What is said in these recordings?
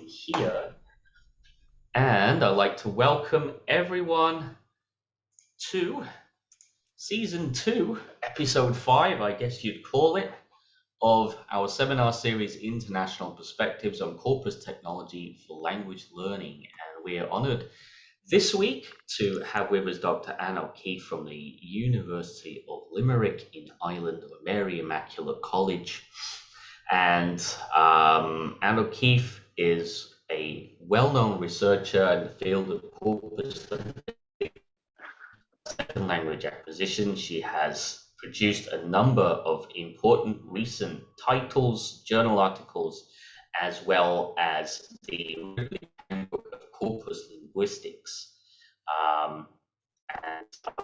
here, and I'd like to welcome everyone to Season 2, Episode 5, I guess you'd call it, of our seminar series, International Perspectives on Corpus Technology for Language Learning. And we are honoured this week to have with us Dr. Anne O'Keefe from the University of Limerick in Ireland, or Mary Immaculate College. And Anne O'Keefe is a well-known researcher in the field of corpus second language acquisition. She has produced a number of important recent titles, journal articles, as well as the Handbook of Corpus Linguistics, and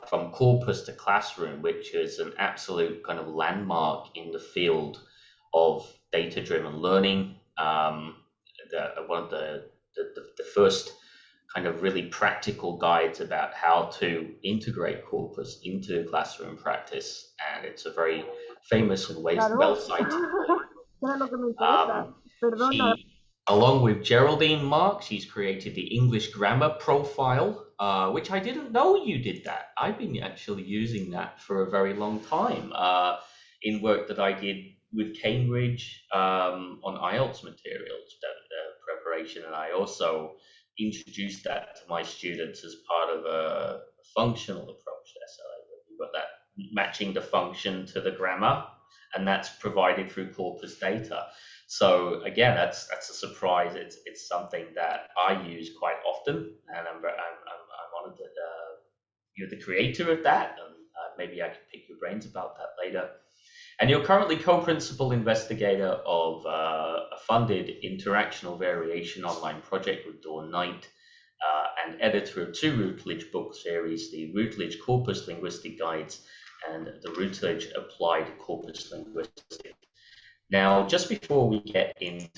From Corpus to Classroom, which is an absolute kind of landmark in the field of data-driven learning. One of the first kind of really practical guides about how to integrate corpus into classroom practice, and it's a very famous and well cited she, along with Geraldine Mark, she's created the English Grammar Profile, which I didn't know you did that. I've been actually using that for a very long time in work that I did with Cambridge on IELTS materials preparation, and I also introduced that to my students as part of a functional approach to SLA. We've got that matching the function to the grammar, and that's provided through corpus data. So again, that's a surprise. It's something that I use quite often, and I'm honored that you're the creator of that, and maybe I can pick your brains about that later. And you're currently co-principal investigator of a funded interactional variation online project with Dawn Knight, and editor of 2 Routledge book series, the Routledge Corpus Linguistic Guides and the Routledge Applied Corpus Linguistics. Now, just before we get into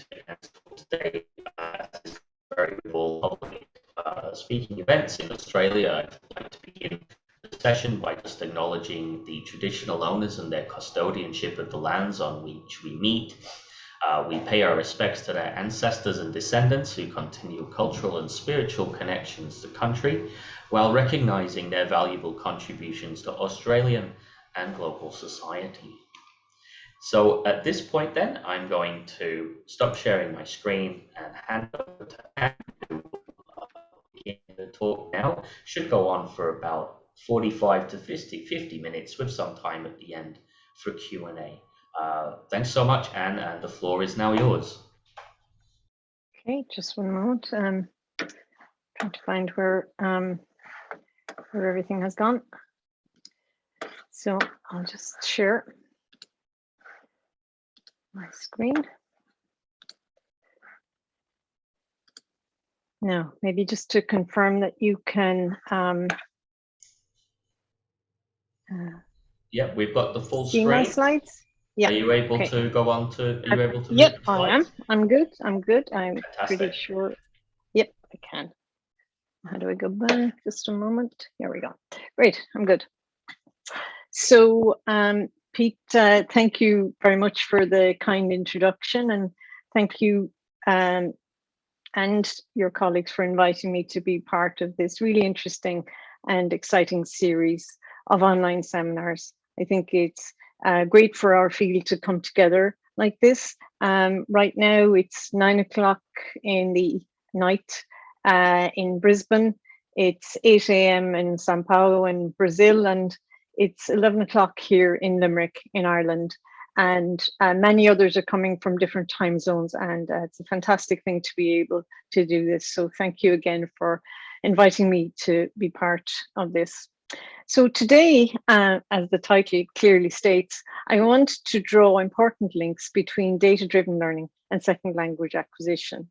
today, this very public speaking events in Australia, I'd like to begin the session by just acknowledging the traditional owners and their custodianship of the lands on which we meet. We pay our respects to their ancestors and descendants who continue cultural and spiritual connections to country, while recognizing their valuable contributions to Australian and global society. So at this point then, I'm going to stop sharing my screen and hand over to Anne, who will begin the talk now. Should go on for about 45 to 50 minutes, with some time at the end for Q&A. Thanks so much, Anne, and the floor is now yours. Okay, just one moment. Trying to find where everything has gone. So I'll just share my screen. Now, maybe just to confirm that you can. Yeah, we've got the full see screen. My slides. Yeah. Are you able to go on to? Are you able to? Yep, I am. I'm good. I'm Fantastic. pretty sure. Yep, I can. How do I go back? Just a moment. Here we go. Great. I'm good. So, Pete, thank you very much for the kind introduction, and thank you and your colleagues for inviting me to be part of this really interesting and exciting series of online seminars. I think it's great for our field to come together like this. Right now it's 9 o'clock in the night in Brisbane. It's 8 a.m. in Sao Paulo in Brazil, and it's 11 o'clock here in Limerick in Ireland. And many others are coming from different time zones, and it's a fantastic thing to be able to do this. So thank you again for inviting me to be part of this. So today, as the title clearly states, I want to draw important links between data-driven learning and second language acquisition.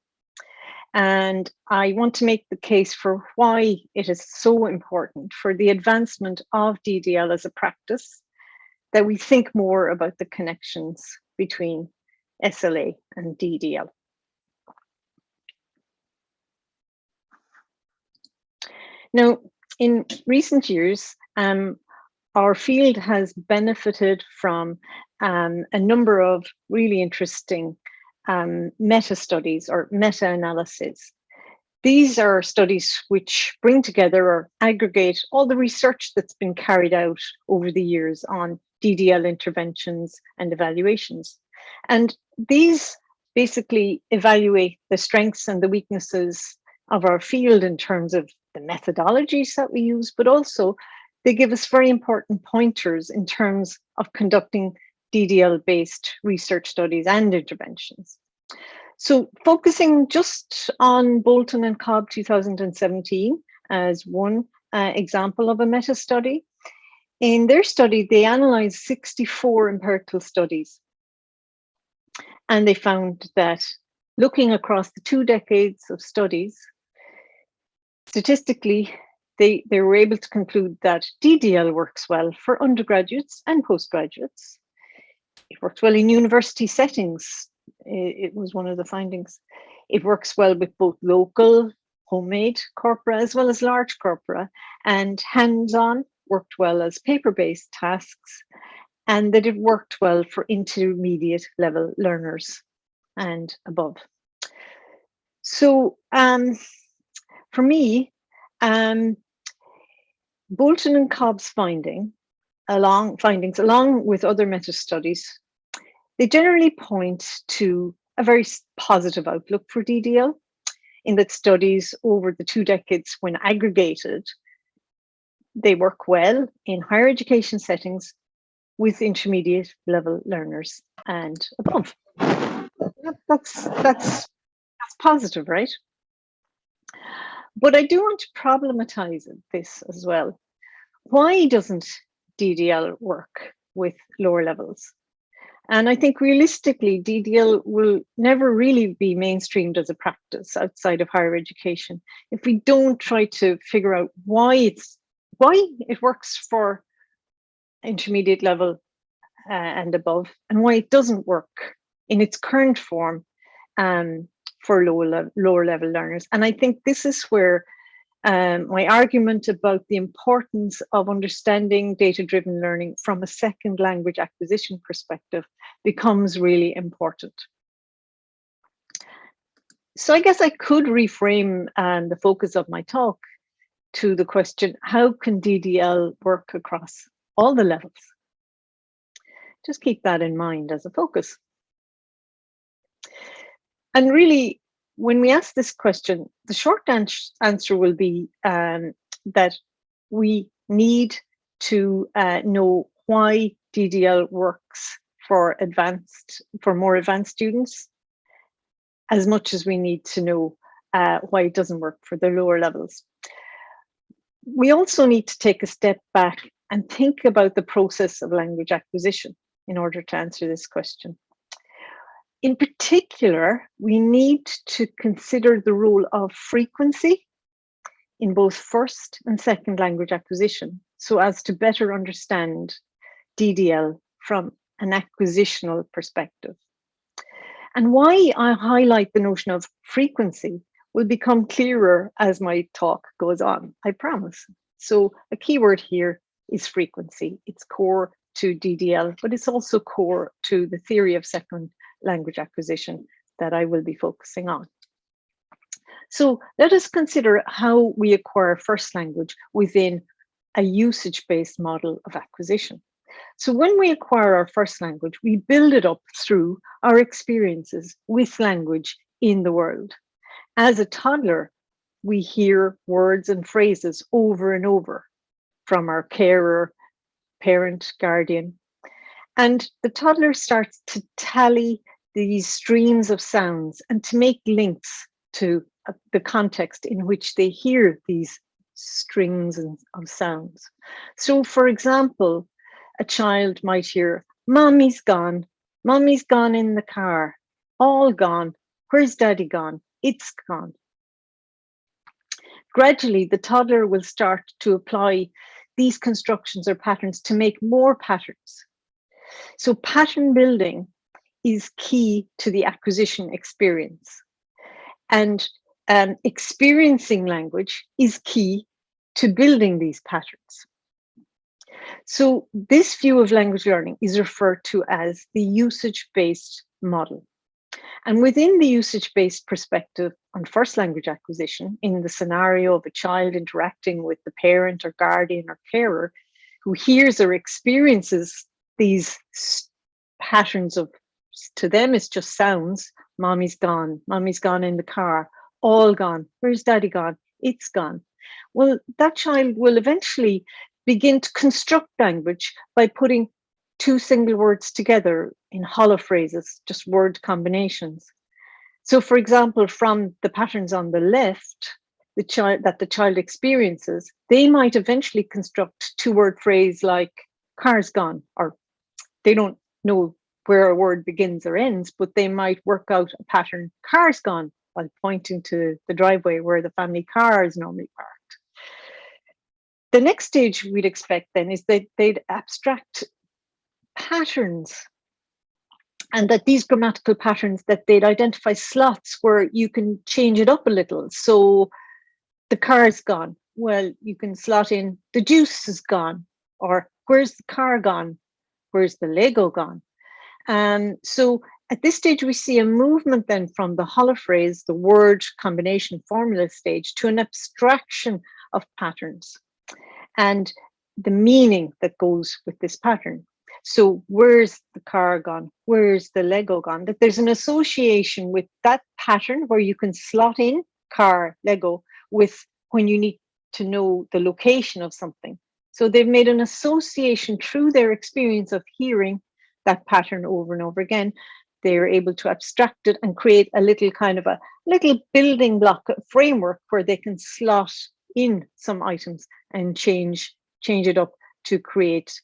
And I want to make the case for why it is so important for the advancement of DDL as a practice that we think more about the connections between SLA and DDL. Now, in recent years, our field has benefited from a number of really interesting meta-studies or meta-analysis. These are studies which bring together or aggregate all the research that's been carried out over the years on DDL interventions and evaluations. And these basically evaluate the strengths and the weaknesses of our field in terms of the methodologies that we use, but also they give us very important pointers in terms of conducting DDL-based research studies and interventions. So focusing just on Bolton and Cobb 2017 as one example of a meta-study, in their study, they analyzed 64 empirical studies. And they found that looking across the 2 decades of studies, statistically, they were able to conclude that DDL works well for undergraduates and postgraduates. It works well in university settings. It was one of the findings. It works well with both local, homemade corpora as well as large corpora, and hands-on worked well as paper-based tasks, and that it worked well for intermediate level learners and above. So for me, Bolton and Cobb's findings, along with other meta-studies, they generally point to a very positive outlook for DDL, in that studies over the 2 decades, when aggregated, they work well in higher education settings with intermediate level learners and above. That's positive, right? But I do want to problematize this as well. Why doesn't DDL work with lower levels? And I think realistically, DDL will never really be mainstreamed as a practice outside of higher education if we don't try to figure out why it works for intermediate level and above, and why it doesn't work in its current form for lower level learners. And I think this is where my argument about the importance of understanding data-driven learning from a second language acquisition perspective becomes really important. So I guess I could reframe the focus of my talk to the question, how can DDL work across all the levels? Just keep that in mind as a focus. And really, when we ask this question, the short answer will be that we need to know why DDL works for more advanced students, as much as we need to know why it doesn't work for the lower levels. We also need to take a step back and think about the process of language acquisition in order to answer this question. In particular, we need to consider the role of frequency in both first and second language acquisition, so as to better understand DDL from an acquisitional perspective. And why I highlight the notion of frequency will become clearer as my talk goes on, I promise. So a key word here is frequency. It's core to DDL, but it's also core to the theory of second language acquisition that I will be focusing on. So let us consider how we acquire first language within a usage-based model of acquisition. So when we acquire our first language, we build it up through our experiences with language in the world. As a toddler, we hear words and phrases over and over from our carer, parent, guardian. And the toddler starts to tally these streams of sounds and to make links to the context in which they hear these strings of sounds. So for example, a child might hear, Mommy's gone in the car, all gone, where's daddy gone, it's gone. Gradually, the toddler will start to apply these constructions or patterns to make more patterns. So pattern building is key to the acquisition experience. And experiencing language is key to building these patterns. So this view of language learning is referred to as the usage-based model. And within the usage-based perspective on first language acquisition, in the scenario of a child interacting with the parent or guardian or carer who hears or experiences these patterns of, to them, it's just sounds. Mommy's gone in the car, all gone. Where's daddy gone? It's gone. Well, that child will eventually begin to construct language by putting two single words together in hollow phrases, just word combinations. So, for example, from the patterns on the left, the child experiences, they might eventually construct two-word phrase like car's gone, or they don't know where a word begins or ends, but they might work out a pattern, car's gone, while pointing to the driveway where the family car is normally parked. The next stage we'd expect then is that they'd abstract patterns, and that these grammatical patterns, that they'd identify slots where you can change it up a little. So the car's gone. Well, you can slot in the juice is gone, or where's the car gone? Where's the Lego gone? So at this stage, we see a movement then from the hollow phrase, the word combination formula stage, to an abstraction of patterns and the meaning that goes with this pattern. So where's the car gone? Where's the Lego gone? That there's an association with that pattern where you can slot in car, Lego, with when you need to know the location of something. So they've made an association through their experience of hearing that pattern over and over again. They're able to abstract it and create a little kind of a little building block framework where they can slot in some items and change it up to create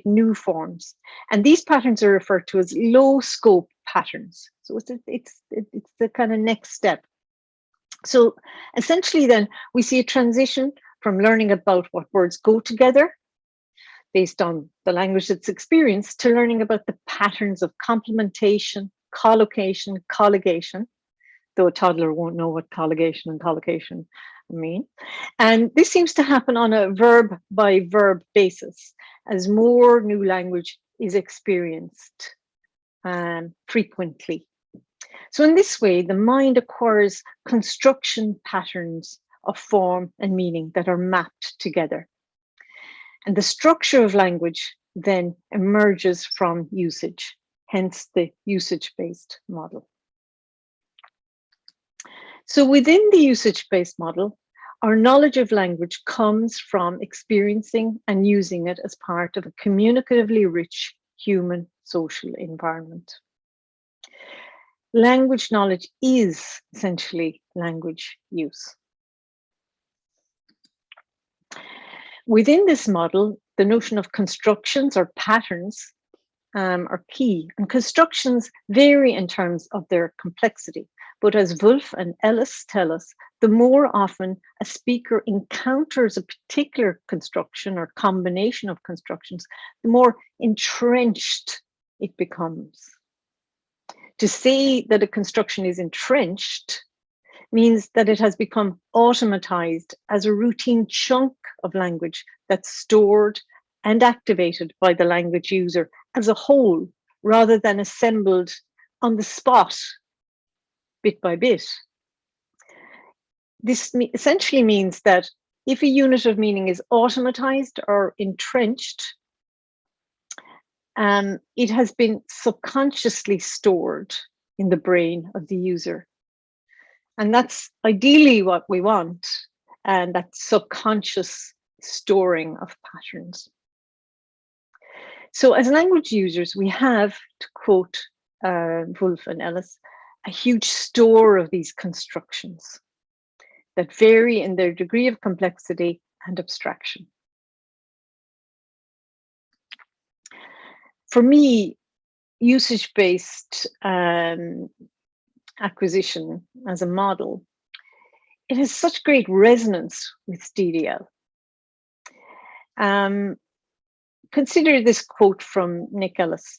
new forms. And these patterns are referred to as low scope patterns. So it's the kind of next step. So essentially then we see a transition from learning about what words go together based on the language that's experienced to learning about the patterns of complementation, collocation, colligation, though a toddler won't know what colligation and collocation mean. And this seems to happen on a verb by verb basis as more new language is experienced frequently. So in this way, the mind acquires construction patterns of form and meaning that are mapped together. And the structure of language then emerges from usage, hence the usage-based model. So within the usage-based model, our knowledge of language comes from experiencing and using it as part of a communicatively rich human social environment. Language knowledge is essentially language use. Within this model, the notion of constructions or patterns are key, and constructions vary in terms of their complexity. But as Wolf and Ellis tell us, the more often a speaker encounters a particular construction or combination of constructions, the more entrenched it becomes. To say that a construction is entrenched means that it has become automatized as a routine chunk of language that's stored and activated by the language user as a whole, rather than assembled on the spot, bit by bit. This essentially means that if a unit of meaning is automatized or entrenched, it has been subconsciously stored in the brain of the user. And that's ideally what we want, and that subconscious storing of patterns. So as language users, we have, to quote Wolf and Ellis, a huge store of these constructions that vary in their degree of complexity and abstraction. For me, usage-based acquisition as a model, it has such great resonance with DDL. Consider this quote from Nick Ellis: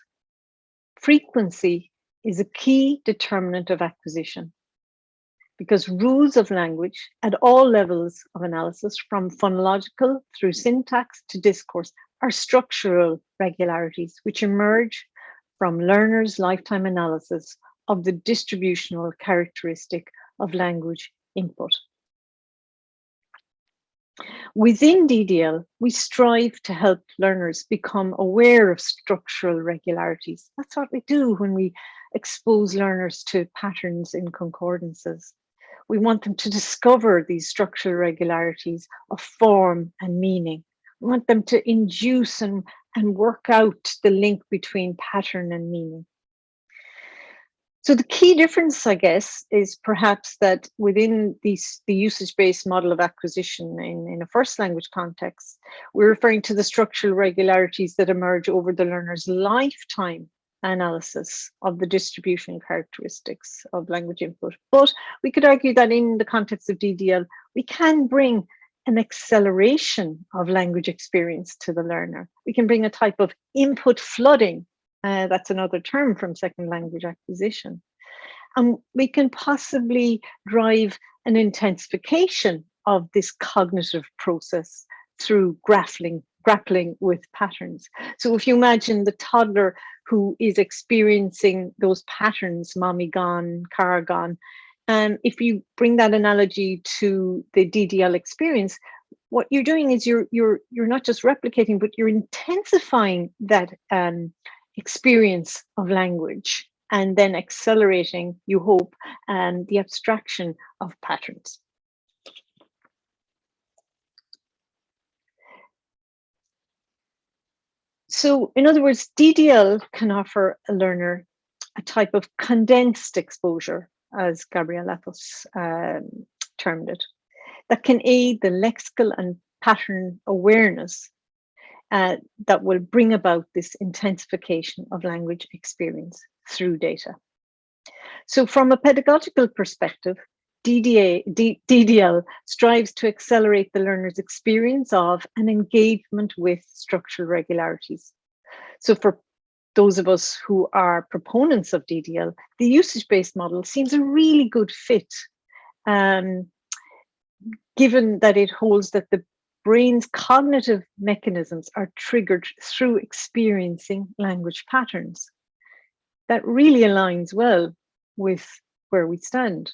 "Frequency is a key determinant of acquisition because rules of language at all levels of analysis, from phonological through syntax to discourse, are structural regularities which emerge from learners' lifetime analysis of the distributional characteristic of language input. Within DDL, we strive to help learners become aware of structural regularities. That's what we do when we expose learners to patterns in concordances. We want them to discover these structural regularities of form and meaning. We want them to induce and work out the link between pattern and meaning. So the key difference, I guess, is perhaps that within the usage-based model of acquisition in a first language context, we're referring to the structural regularities that emerge over the learner's lifetime analysis of the distribution characteristics of language input. But we could argue that in the context of DDL, we can bring an acceleration of language experience to the learner. We can bring a type of input flooding. That's another term from second language acquisition. And we can possibly drive an intensification of this cognitive process through grappling with patterns. So if you imagine the toddler who is experiencing those patterns, mommy gone, car gone, and if you bring that analogy to the DDL experience, what you're doing is you're not just replicating, but you're intensifying that experience of language and then accelerating, you hope, the abstraction of patterns. So in other words, DDL can offer a learner a type of condensed exposure, as Gabriel Appels termed it, that can aid the lexical and pattern awareness that will bring about this intensification of language experience through data. So from a pedagogical perspective, DDL strives to accelerate the learner's experience of and engagement with structural regularities. So for those of us who are proponents of DDL, the usage-based model seems a really good fit, given that it holds that the brain's cognitive mechanisms are triggered through experiencing language patterns. That really aligns well with where we stand.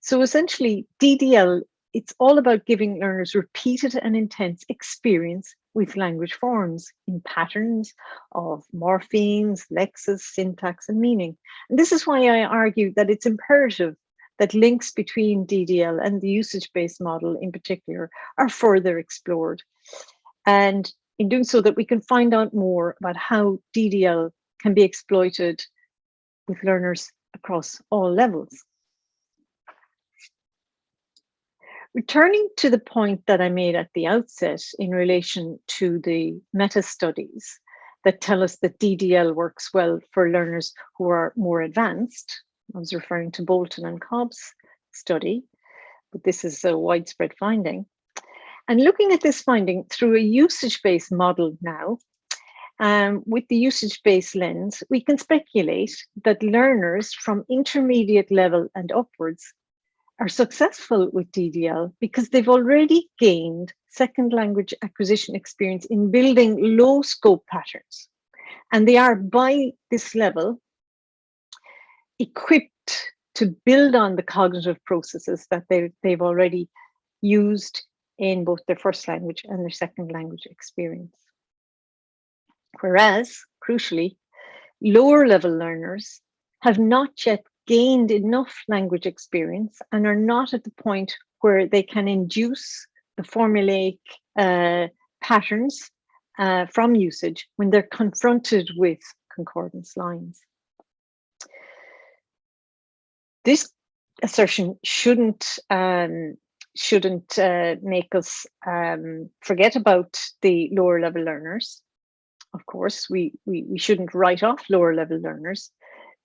So essentially, DDL, it's all about giving learners repeated and intense experience with language forms in patterns of morphemes, lexis, syntax, and meaning. And this is why I argue that it's imperative that links between DDL and the usage-based model in particular are further explored. And in doing so, that we can find out more about how DDL can be exploited with learners across all levels. Returning to the point that I made at the outset in relation to the meta-studies that tell us that DDL works well for learners who are more advanced, I was referring to Bolton and Cobb's study, but this is a widespread finding. And looking at this finding through a usage-based model now, with the usage-based lens, we can speculate that learners from intermediate level and upwards are successful with DDL because they've already gained second language acquisition experience in building low scope patterns. And they are, by this level, equipped to build on the cognitive processes that they've already used in both their first language and their second language experience. Whereas, crucially, lower level learners have not yet gained enough language experience and are not at the point where they can induce the formulaic patterns from usage when they're confronted with concordance lines. This assertion shouldn't make us forget about the lower level learners. Of course, we shouldn't write off lower level learners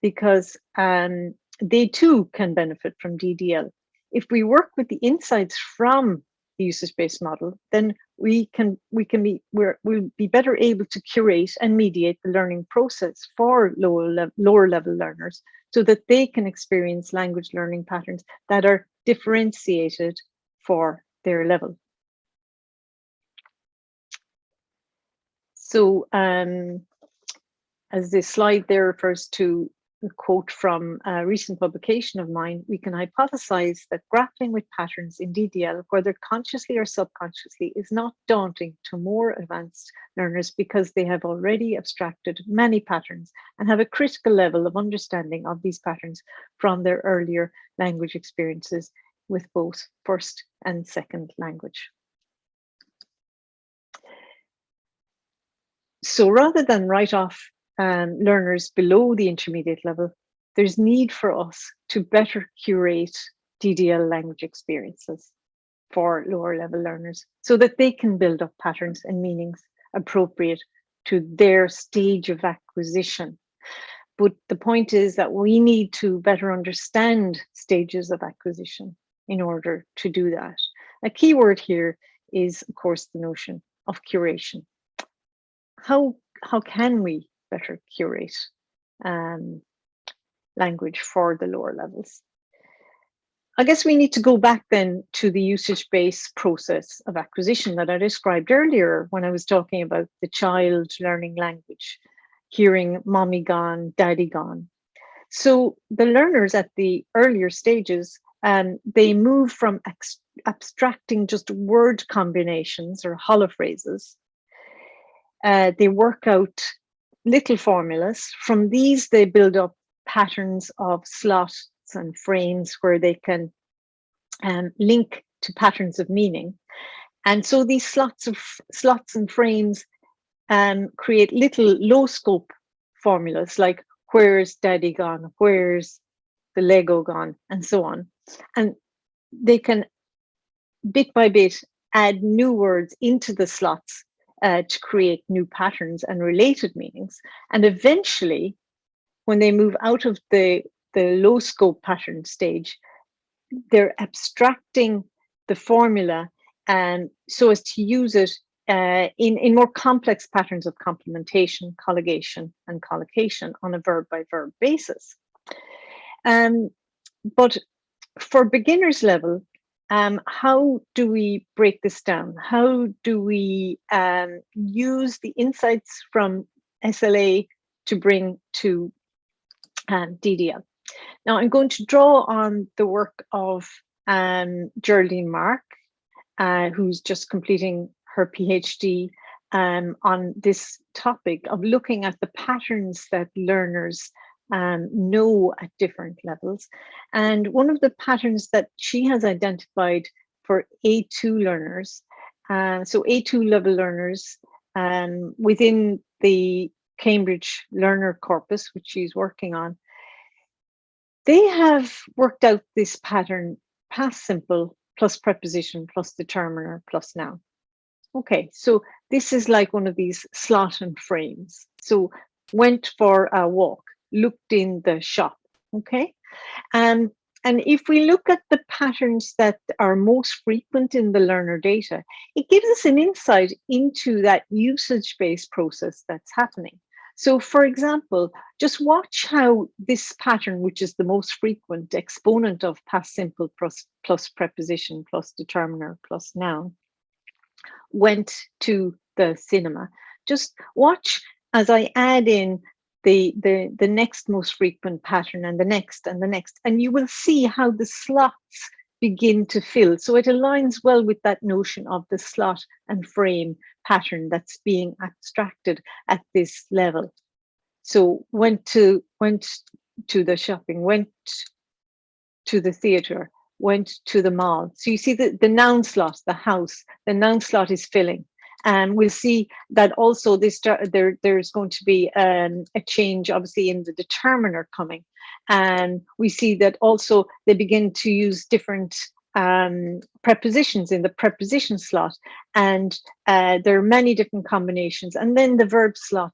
because they too can benefit from DDL. If we work with the insights from the usage-based model, then we'll be better able to curate and mediate the learning process for lower level learners so that they can experience language learning patterns that are differentiated for their level. So as this slide there refers to a quote from a recent publication of mine, we can hypothesize that grappling with patterns in DDL, whether consciously or subconsciously, is not daunting to more advanced learners because they have already abstracted many patterns and have a critical level of understanding of these patterns from their earlier language experiences with both first and second language. So rather than write off learners below the intermediate level, there's need for us to better curate DDL language experiences for lower level learners so that they can build up patterns and meanings appropriate to their stage of acquisition. But the point is that we need to better understand stages of acquisition in order to do that. A key word here is, of course, the notion of curation. How can we better curate language for the lower levels? I guess we need to go back then to the usage-based process of acquisition that I described earlier when I was talking about the child learning language, hearing mommy gone, daddy gone. So the learners at the earlier stages, they move from abstracting just word combinations or holophrases. They work out little formulas. From these, they build up patterns of slots and frames where they can link to patterns of meaning. And so these slots and frames create little low scope formulas like where's daddy gone, where's the Lego gone, and so on. And they can bit by bit add new words into the slots to create new patterns and related meanings. And eventually, when they move out of the low scope pattern stage, they're abstracting the formula so as to use it in more complex patterns of complementation, colligation, and collocation on a verb by verb basis. But for beginners level, how do we break this down? How do we use the insights from SLA to bring to DDL? Now, I'm going to draw on the work of Geraldine Mark, who's just completing her PhD on this topic of looking at the patterns that learners know at different levels. And one of the patterns that she has identified for A2 learners, so A2 level learners within the Cambridge Learner Corpus, which she's working on, they have worked out this pattern, past simple plus preposition plus determiner plus noun. Okay, so this is like one of these slot and frames. So went for a walk, looked in the shop, okay? And if we look at the patterns that are most frequent in the learner data, it gives us an insight into that usage-based process that's happening. So for example, just watch how this pattern, which is the most frequent exponent of past simple plus preposition plus determiner plus noun, went to the cinema. Just watch as I add in the next most frequent pattern and the next, and you will see how the slots begin to fill. So it aligns well with that notion of the slot and frame pattern that's being abstracted at this level. So went to the shopping, went to the theater, went to the mall. So you see the noun slot, the house, the noun slot is filling. And we'll see that also there's going to be a change, obviously, in the determiner coming. And we see that also they begin to use different prepositions in the preposition slot. And there are many different combinations. And then the verb slot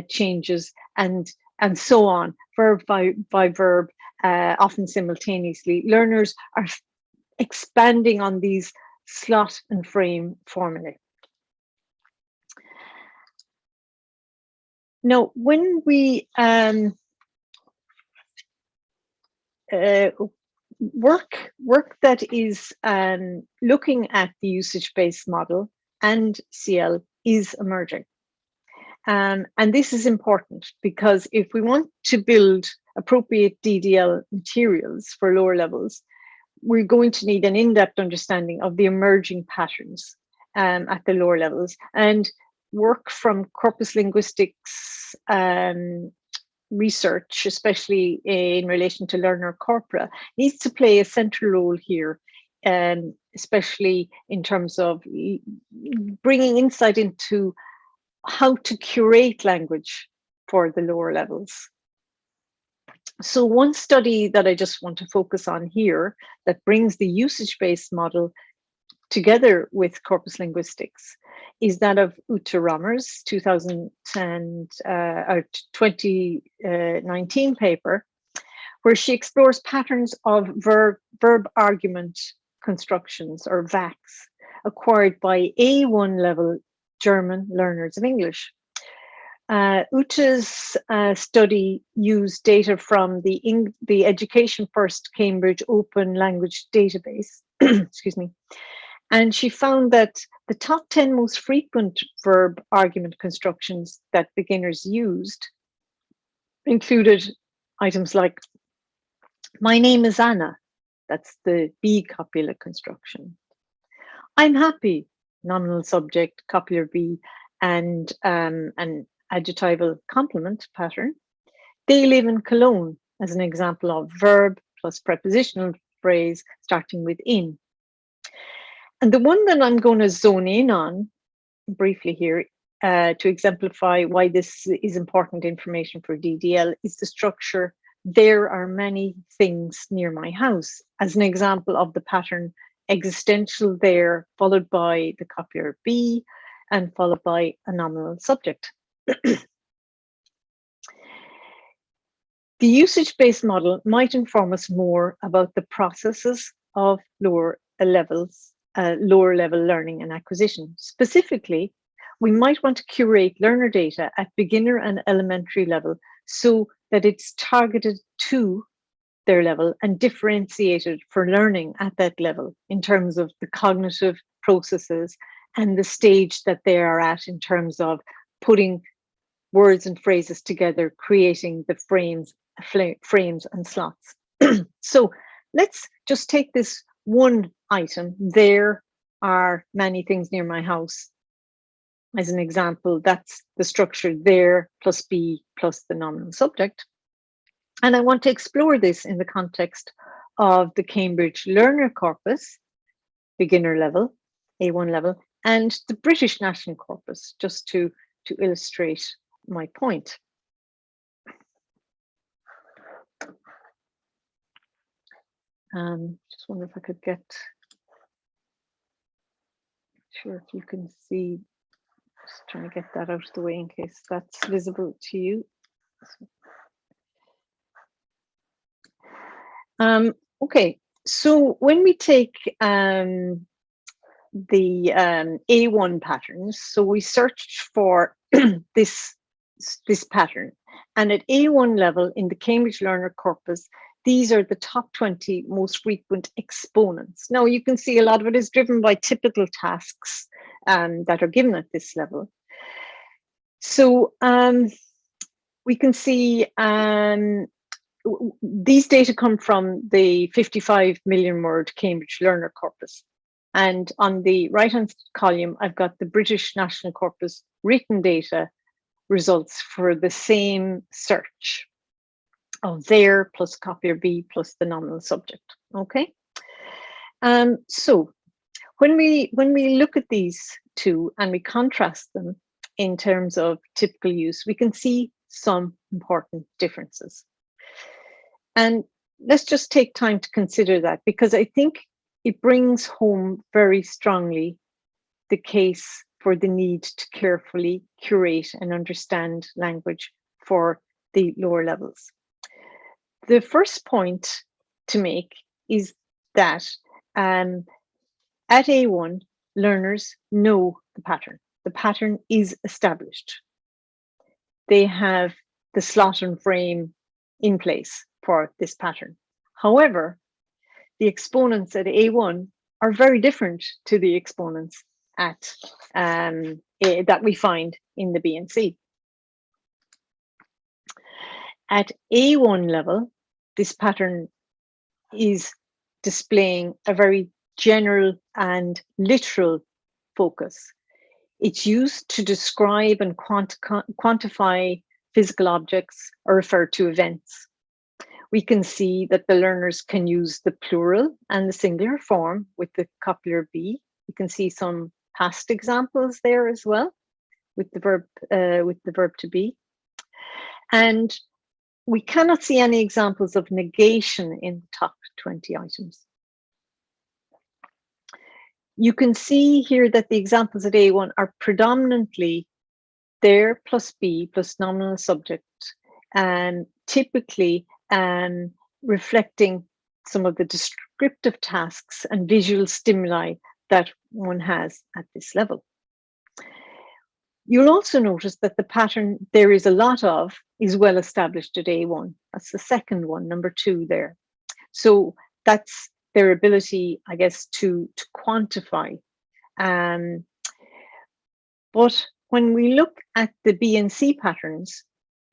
changes and so on, verb by verb, often simultaneously. Learners are expanding on these slot and frame formulae. Now, when we work that is looking at the usage-based model and CL is emerging. And this is important because if we want to build appropriate DDL materials for lower levels, we're going to need an in-depth understanding of the emerging patterns at the lower levels, and work from corpus linguistics research, especially in relation to learner corpora, needs to play a central role here, especially in terms of bringing insight into how to curate language for the lower levels. So one study that I just want to focus on here that brings the usage-based model together with corpus linguistics is that of Ute Rommer's 2019 paper, where she explores patterns of verb argument constructions, or VACs, acquired by A1 level German learners of English. Ute's study used data from the Education First Cambridge Open Language Database, excuse me, and she found that the top 10 most frequent verb argument constructions that beginners used included items like, my name is Anna, that's the B copula construction. I'm happy, nominal subject, copular B, and an adjectival complement pattern. They live in Cologne, as an example of verb plus prepositional phrase starting with in. And the one that I'm going to zone in on briefly here to exemplify why this is important information for DDL is the structure, there are many things near my house, as an example of the pattern existential there, followed by the copular B, and followed by a nominal subject. The usage-based model might inform us more about the processes of lower level learning and acquisition. Specifically, we might want to curate learner data at beginner and elementary level so that it's targeted to their level and differentiated for learning at that level in terms of the cognitive processes and the stage that they are at in terms of putting words and phrases together, creating the frames and slots. So let's just take this one item. There are many things near my house. As an example, that's the structure there plus B plus the nominal subject. And I want to explore this in the context of the Cambridge Learner Corpus, beginner level, A1 level, and the British National Corpus, just to illustrate my point. Just wonder if I could get, sure if you can see, just trying to get that out of the way in case that's visible to you. Okay, so when we take the A1 patterns, so we searched for this pattern, and at A1 level in the Cambridge Learner Corpus, these are the top 20 most frequent exponents. Now you can see a lot of it is driven by typical tasks that are given at this level. So we can see these data come from the 55 million word Cambridge Learner Corpus. And on the right-hand column, I've got the British National Corpus written data results for the same search of there plus copier B plus the nominal subject. Okay. So when we look at these two and we contrast them in terms of typical use, we can see some important differences. And let's just take time to consider that, because I think it brings home very strongly the case for the need to carefully curate and understand language for the lower levels. The first point to make is that at A1, learners know the pattern. The pattern is established. They have the slot and frame in place for this pattern. However, the exponents at A1 are very different to the exponents at that we find in the B and C. At A1 level, this pattern is displaying a very general and literal focus. It's used to describe and quantify physical objects or refer to events. We can see that the learners can use the plural and the singular form with the copular be. You can see some past examples there as well with the verb to be. And we cannot see any examples of negation in the top 20 items. You can see here that the examples at A1 are predominantly there plus be plus nominal subject, and typically reflecting some of the descriptive tasks and visual stimuli that one has at this level. You'll also notice that the pattern there is a lot of is well established at A1. That's the second one, number 2 there. So that's their ability, I guess, to quantify. But when we look at the B and C patterns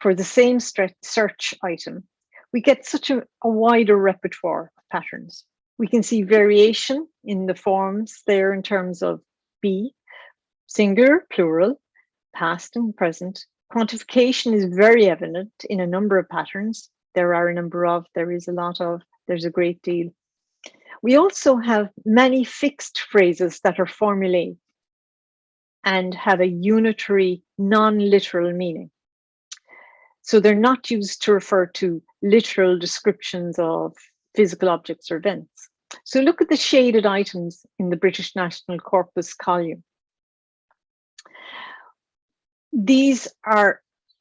for the same search item, we get such a wider repertoire of patterns. We can see variation in the forms there in terms of B, singular, plural, past and present. Quantification is very evident in a number of patterns. There are a number of, there is a lot of, there's a great deal. We also have many fixed phrases that are formulaic and have a unitary, non-literal meaning. So they're not used to refer to literal descriptions of physical objects or events. So look at the shaded items in the British National Corpus column. These are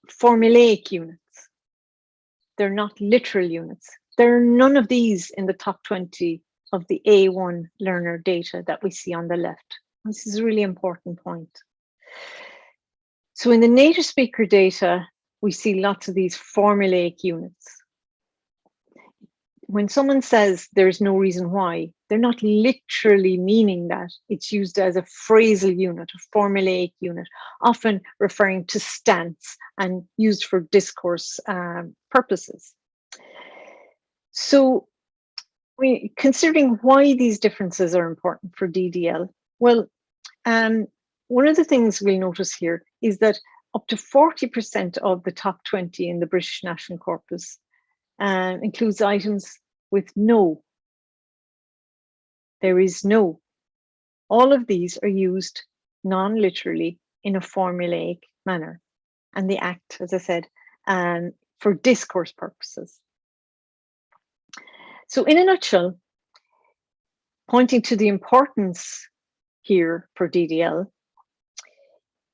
formulaic units. They're not literal units. There are none of these in the top 20 of the A1 learner data that we see on the left. This is a really important point. So in the native speaker data, we see lots of these formulaic units. When someone says there's no reason why, they're not literally meaning that. It's used as a phrasal unit, a formulaic unit, often referring to stance and used for discourse purposes. So considering why these differences are important for DDL, well, one of the things we'll notice here is that up to 40% of the top 20 in the British National Corpus includes items with no. There is no. All of these are used non-literally in a formulaic manner, and they act, as I said, for discourse purposes. So in a nutshell, pointing to the importance here for DDL,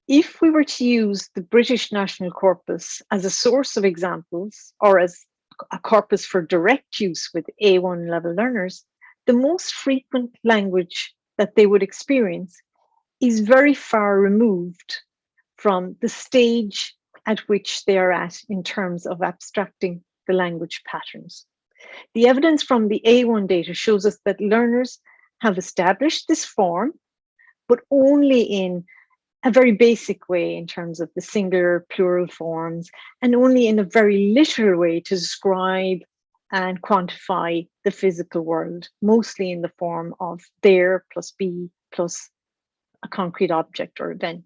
if we were to use the British National Corpus as a source of examples or as a corpus for direct use with A1 level learners, the most frequent language that they would experience is very far removed from the stage at which they are at in terms of abstracting the language patterns. The evidence from the A1 data shows us that learners have established this form, but only in a very basic way in terms of the singular, plural forms, and only in a very literal way to describe and quantify the physical world, mostly in the form of there plus be plus a concrete object or event.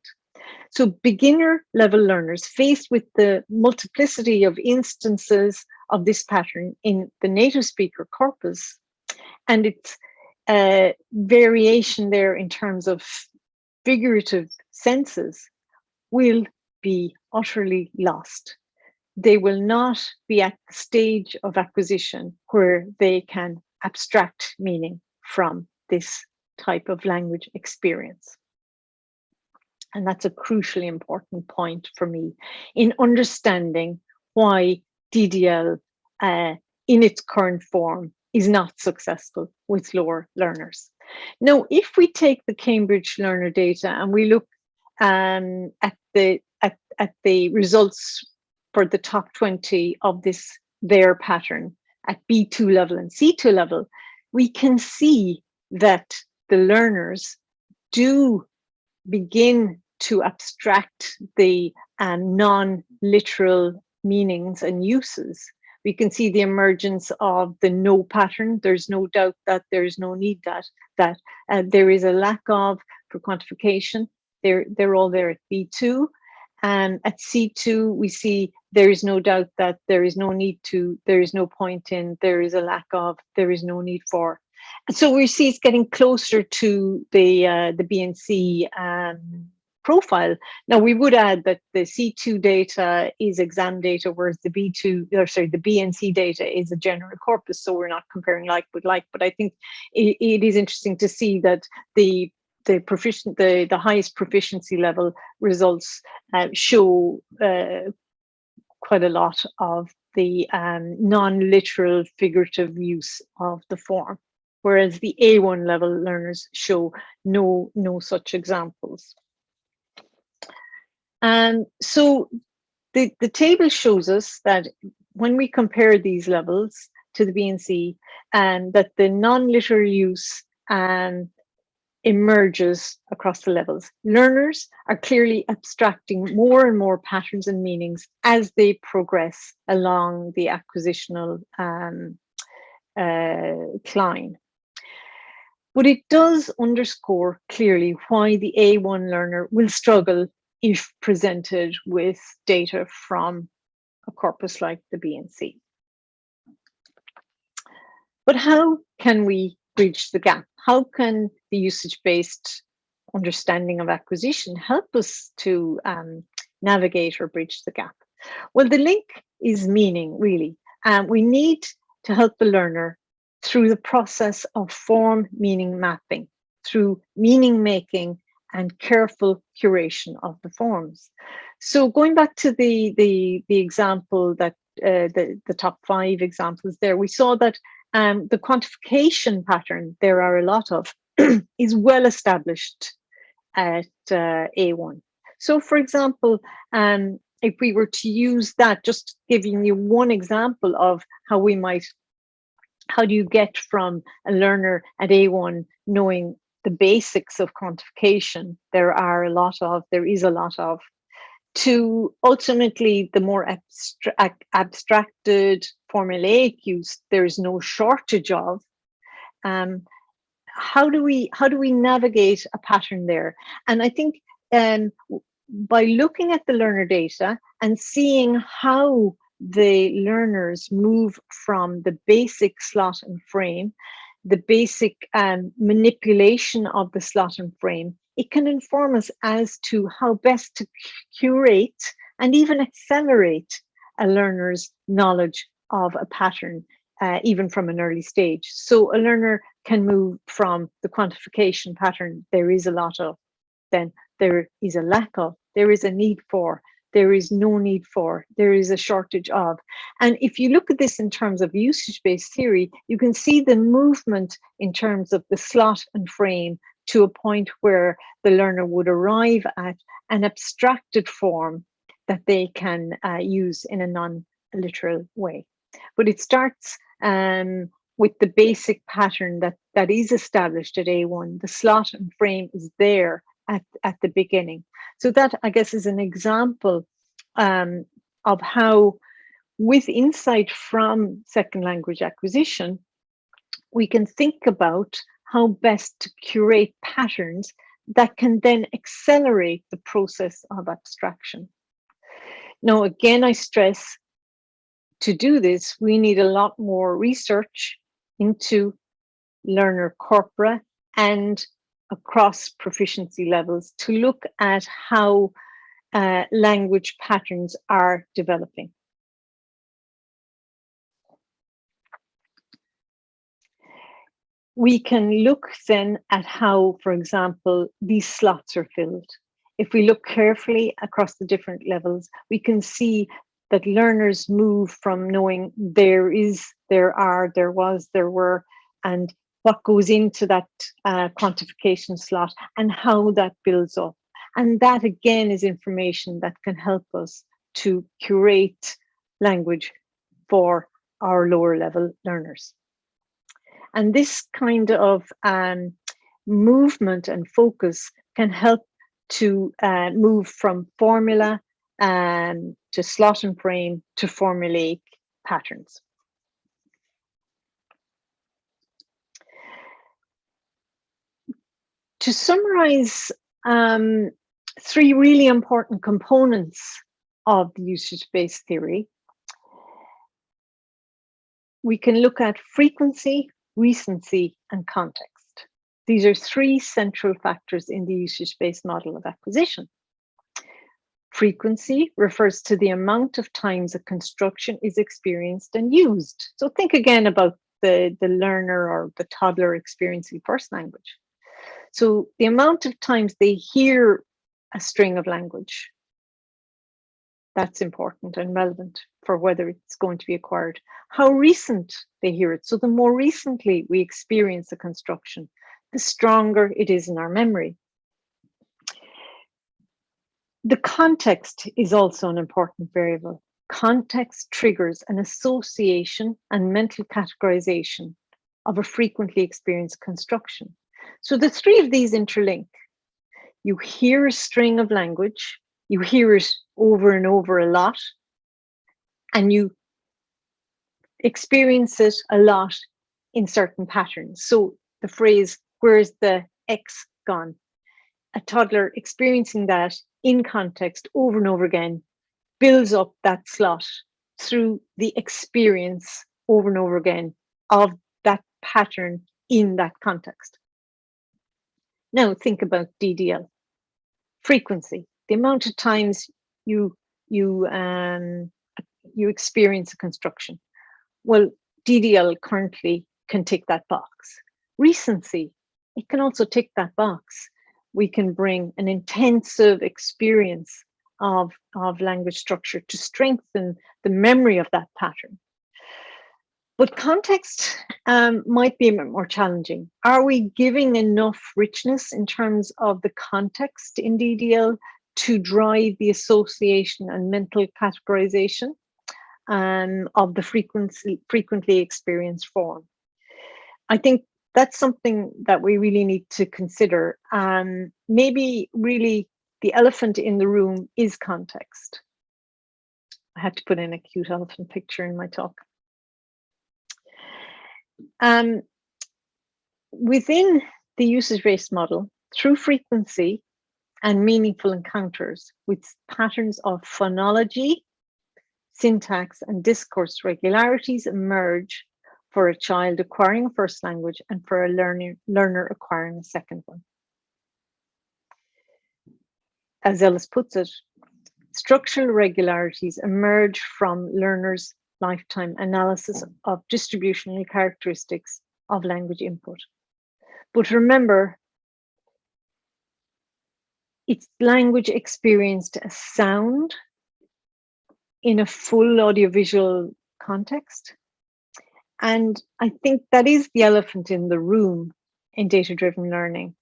So beginner level learners faced with the multiplicity of instances of this pattern in the native speaker corpus and its variation there in terms of figurative senses will be utterly lost. They will not be at the stage of acquisition where they can abstract meaning from this type of language experience. And that's a crucially important point for me in understanding why DDL in its current form is not successful with lower learners. Now, if we take the Cambridge learner data and we look at the results for the top 20 of their pattern at B2 level and C2 level, we can see that the learners do begin to abstract the non-literal meanings and uses. We can see the emergence of the no pattern. There's no doubt that there's no need that there is a lack of for quantification. They're all there at B2. And at C2, we see there is no doubt that there is no need to, there is no point in, there is a lack of, there is no need for. And so we see it's getting closer to the BNC profile. Now, we would add that the C2 data is exam data, whereas the the BNC data is a general corpus. So we're not comparing like with like, but I think it is interesting to see that the highest proficiency level results show quite a lot of the non-literal figurative use of the form, whereas the A1 level learners show no such examples. And so the table shows us that when we compare these levels to the BNC, and that the non-literal use emerges across the levels. Learners are clearly abstracting more and more patterns and meanings as they progress along the acquisitional climb. But it does underscore clearly why the A1 learner will struggle if presented with data from a corpus like the BNC. But how can we bridge the gap? How can the usage-based understanding of acquisition help us to navigate or bridge the gap? Well, the link is meaning, really. We need to help the learner through the process of form meaning mapping, through meaning making and careful curation of the forms. So going back to the example that the top 5 examples there, we saw that the quantification pattern, there are a lot of, is well established at A1. So for example, if we were to use that, just giving you one example of how do you get from a learner at A1 knowing the basics of quantification, there is a lot of, to ultimately the more abstracted formulaic use, there is no shortage of. How do we navigate a pattern there? And I think by looking at the learner data and seeing how the learners move from the basic slot and frame, the basic manipulation of the slot and frame, it can inform us as to how best to curate and even accelerate a learner's knowledge of a pattern, even from an early stage. So a learner can move from the quantification pattern, there is a lot of, then there is a lack of, there is a need for, there is no need for, there is a shortage of. And if you look at this in terms of usage-based theory, you can see the movement in terms of the slot and frame to a point where the learner would arrive at an abstracted form that they can use in a non-literal way. But it starts with the basic pattern that is established at A1. The slot and frame is there at the beginning. So that, I guess, is an example of how, with insight from second language acquisition, we can think about how best to curate patterns that can then accelerate the process of abstraction. Now, again, I stress, to do this, we need a lot more research into learner corpora and across proficiency levels to look at how language patterns are developing. We can look then at how, for example, these slots are filled. If we look carefully across the different levels, we can see that learners move from knowing there is, there are, there was, there were, and what goes into that quantification slot and how that builds up. And that again is information that can help us to curate language for our lower level learners. And this kind of movement and focus can help to move from formula to slot and frame, to formulaic patterns. To summarize, three really important components of the usage-based theory, we can look at frequency, recency, and context. These are three central factors in the usage-based model of acquisition. Frequency refers to the amount of times a construction is experienced and used. So think again about the learner or the toddler experiencing first language. So the amount of times they hear a string of language, that's important and relevant for whether it's going to be acquired. How recent they hear it. So the more recently we experience a construction, the stronger it is in our memory. The context is also an important variable. Context triggers an association and mental categorization of a frequently experienced construction. So the three of these interlink. You hear a string of language, you hear it over and over a lot, and you experience it a lot in certain patterns. So the phrase, "Where's the X gone?" A toddler experiencing that in context over and over again builds up that slot through the experience over and over again of that pattern in that context. Now think about DDL. Frequency, the amount of times you experience a construction. Well, DDL currently can tick that box. Recency, it can also tick that box. We can bring an intensive experience of language structure to strengthen the memory of that pattern. But context might be a bit more challenging. Are we giving enough richness in terms of the context in DDL to drive the association and mental categorization of the frequently experienced form? I think that's something that we really need to consider. Maybe really the elephant in the room is context. I had to put in a cute elephant picture in my talk. Within the usage-based model, through frequency and meaningful encounters with patterns of phonology, syntax, and discourse regularities emerge for a child acquiring a first language and for a learner acquiring a second one. As Ellis puts it, structural regularities emerge from learners' lifetime analysis of distributional characteristics of language input. But remember, it's language experienced as sound in a full audiovisual context. And I think that is the elephant in the room in data-driven learning.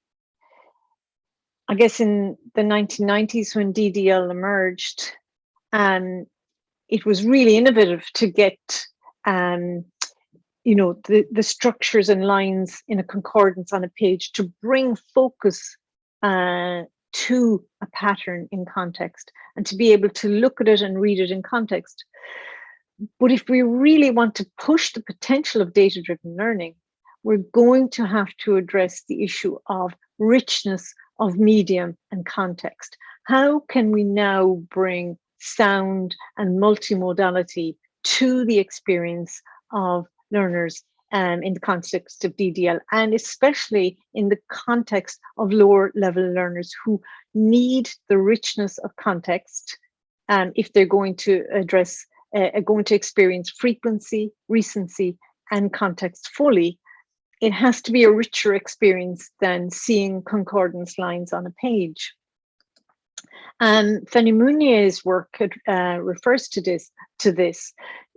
I guess in the 1990s when DDL emerged, it was really innovative to get the structures and lines in a concordance on a page to bring focus to a pattern in context and to be able to look at it and read it in context. But if we really want to push the potential of data-driven learning, we're going to have to address the issue of richness of medium and context. How can we now bring sound and multimodality to the experience of learners in the context of DDL, and especially in the context of lower level learners who need the richness of context if they're going to address, going to experience frequency, recency, and context fully. It has to be a richer experience than seeing concordance lines on a page. Fanny Mounier's work refers to this.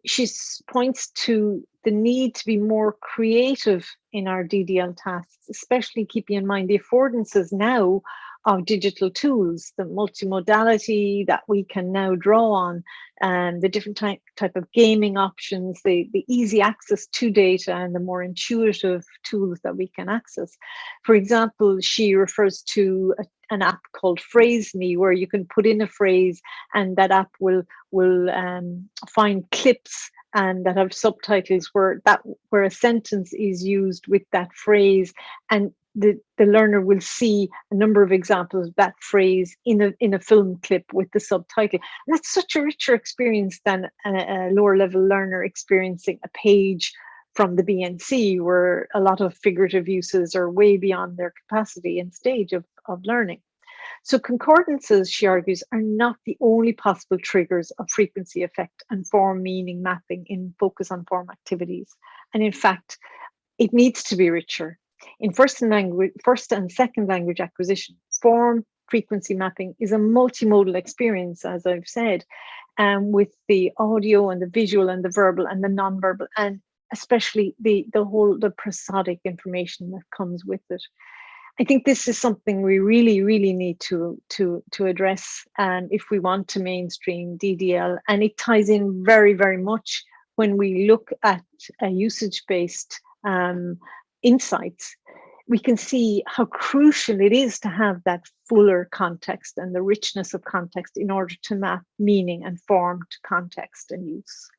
She points to the need to be more creative in our DDL tasks, especially keeping in mind the affordances now of digital tools, the multimodality that we can now draw on, and the different type of gaming options, the easy access to data, and the more intuitive tools that we can access. For example, she refers to an app called Phrase Me, where you can put in a phrase and that app will find clips and that have subtitles where a sentence is used with that phrase, and the learner will see a number of examples of that phrase in a film clip with the subtitle. And that's such a richer experience than a lower level learner experiencing a page from the BNC, where a lot of figurative uses are way beyond their capacity and stage of learning. So concordances, she argues, are not the only possible triggers of frequency effect and form meaning mapping in focus on form activities. And in fact, it needs to be richer. In first and second language acquisition, form frequency mapping is a multimodal experience, as I've said, with the audio and the visual and the verbal and the nonverbal, and especially the prosodic information that comes with it. I think this is something we really, really need to address if we want to mainstream DDL, and it ties in very, very much when we look at usage-based insights. We can see how crucial it is to have that fuller context and the richness of context in order to map meaning and form to context and use.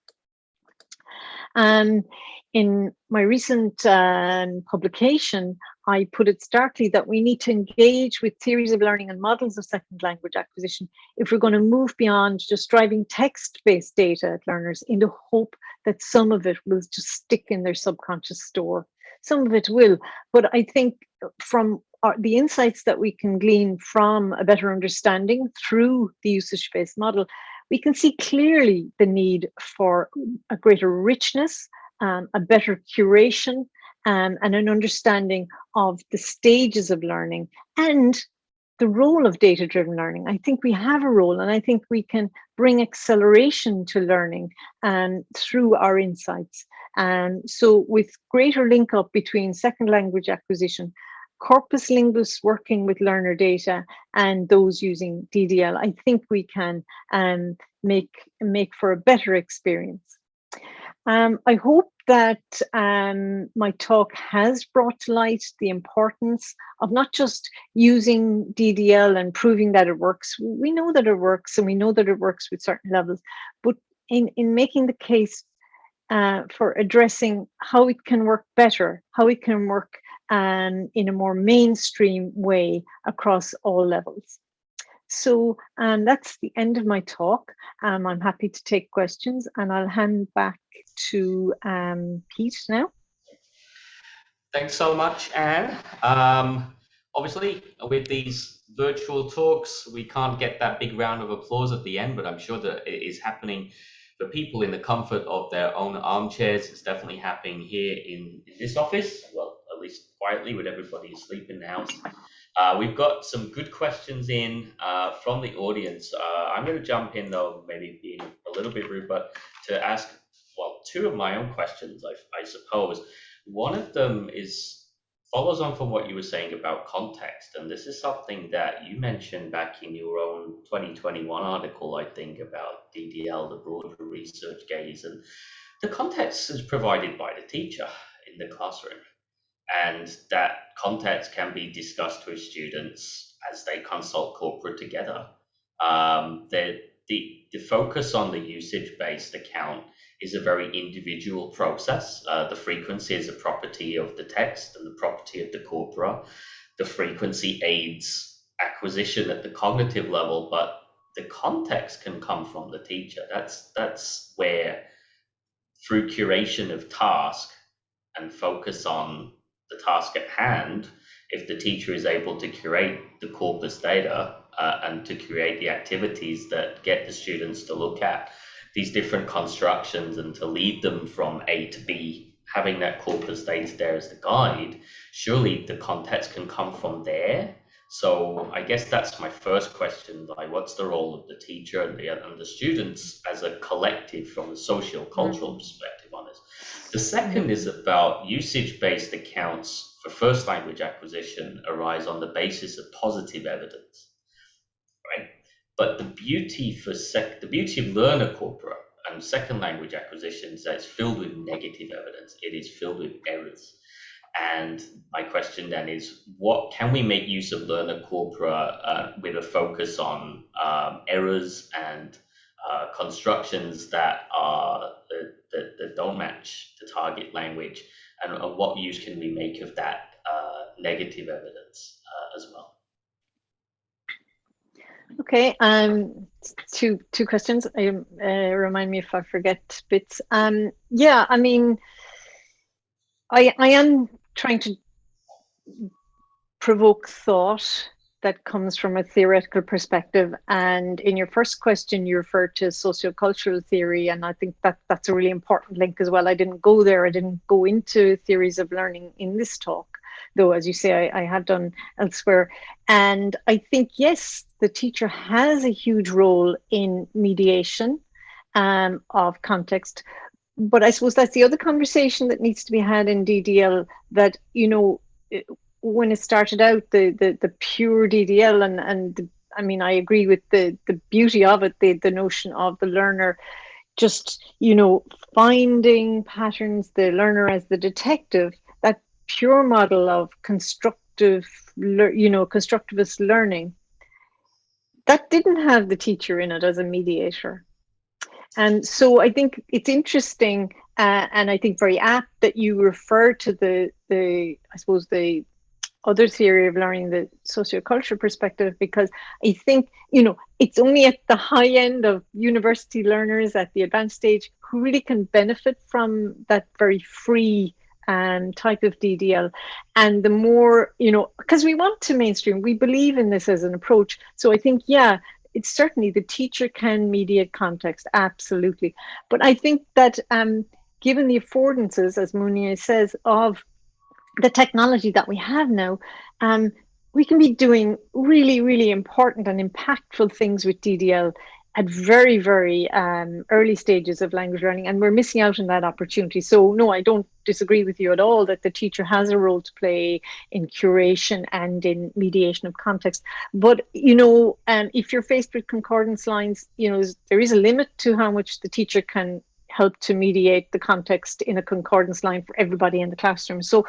In my recent publication, I put it starkly that we need to engage with theories of learning and models of second language acquisition if we're going to move beyond just driving text-based data at learners in the hope that some of it will just stick in their subconscious store. Some of it will, but I think from the insights that we can glean from a better understanding through the usage-based model, we can see clearly the need for a greater richness, a better curation, and an understanding of the stages of learning and the role of data-driven learning. I think we have a role, and I think we can bring acceleration to learning through our insights. So with greater link up between second language acquisition, corpus linguists working with learner data, and those using DDL, I think we can make for a better experience. I hope that my talk has brought to light the importance of not just using DDL and proving that it works. We know that it works, and we know that it works with certain levels, but in making the case for addressing how it can work better, how it can work in a more mainstream way across all levels. So that's the end of my talk. I'm happy to take questions, and I'll hand back to Pete now. Thanks so much, Anne. Obviously, with these virtual talks, we can't get that big round of applause at the end, but I'm sure that it is happening for people in the comfort of their own armchairs. It's definitely happening here in this office, well, at least quietly with everybody asleep in the house. We've got some good questions in from the audience. I'm going to jump in, though, maybe being a little bit rude, but to ask, well, two of my own questions, I suppose. One of them follows on from what you were saying about context, and this is something that you mentioned back in your own 2021 article, I think, about DDL, the broader research gaze, and the context is provided by the teacher in the classroom. And that context can be discussed with students as they consult Corpora together. The focus on the usage-based account is a very individual process. The frequency is a property of the text and the property of the Corpora. The frequency aids acquisition at the cognitive level, but the context can come from the teacher. That's where, through curation of task and focus on the task at hand, if the teacher is able to curate the corpus data and to create the activities that get the students to look at these different constructions and to lead them from A to B, having that corpus data there as the guide, surely the context can come from there. So I guess that's my first question, like what's the role of the teacher and the students as a collective from a social cultural perspective on this? The second is about usage-based accounts for first language acquisition arise on the basis of positive evidence, right? But the beauty of learner corpora and second language acquisition is that it's filled with negative evidence. It is filled with errors. And my question then is, what can we make use of learner corpora with a focus on errors and constructions that don't match the target language, and what use can we make of that negative evidence as well? Okay, two questions. Remind me if I forget bits. Yeah, I mean, I am trying to provoke thought that comes from a theoretical perspective. And in your first question, you referred to sociocultural theory, and I think that that's a really important link as well. I didn't go there. I didn't go into theories of learning in this talk, though, as you say, I have done elsewhere. And I think, yes, the teacher has a huge role in mediation of context. But I suppose that's the other conversation that needs to be had in DDL, that, you know, when it started out, the pure DDL, and I mean, I agree with the beauty of it, the notion of the learner just, you know, finding patterns, the learner as the detective, that pure model of constructivist learning, that didn't have the teacher in it as a mediator. And so I think it's interesting, and I think very apt that you refer to the I suppose the other theory of learning, the sociocultural perspective, because I think, you know, it's only at the high end of university learners at the advanced stage who really can benefit from that very free type of DDL. And the more, you know, because we want to mainstream, we believe in this as an approach. So I think, yeah, it's certainly the teacher can mediate context, absolutely. But I think that given the affordances, as Mounier says, of the technology that we have now, we can be doing really, really important and impactful things with DDL at very, very early stages of language learning, and we're missing out on that opportunity. So no, I don't disagree with you at all that the teacher has a role to play in curation and in mediation of context. But, you know, if you're faced with concordance lines, you know, there is a limit to how much the teacher can help to mediate the context in a concordance line for everybody in the classroom. So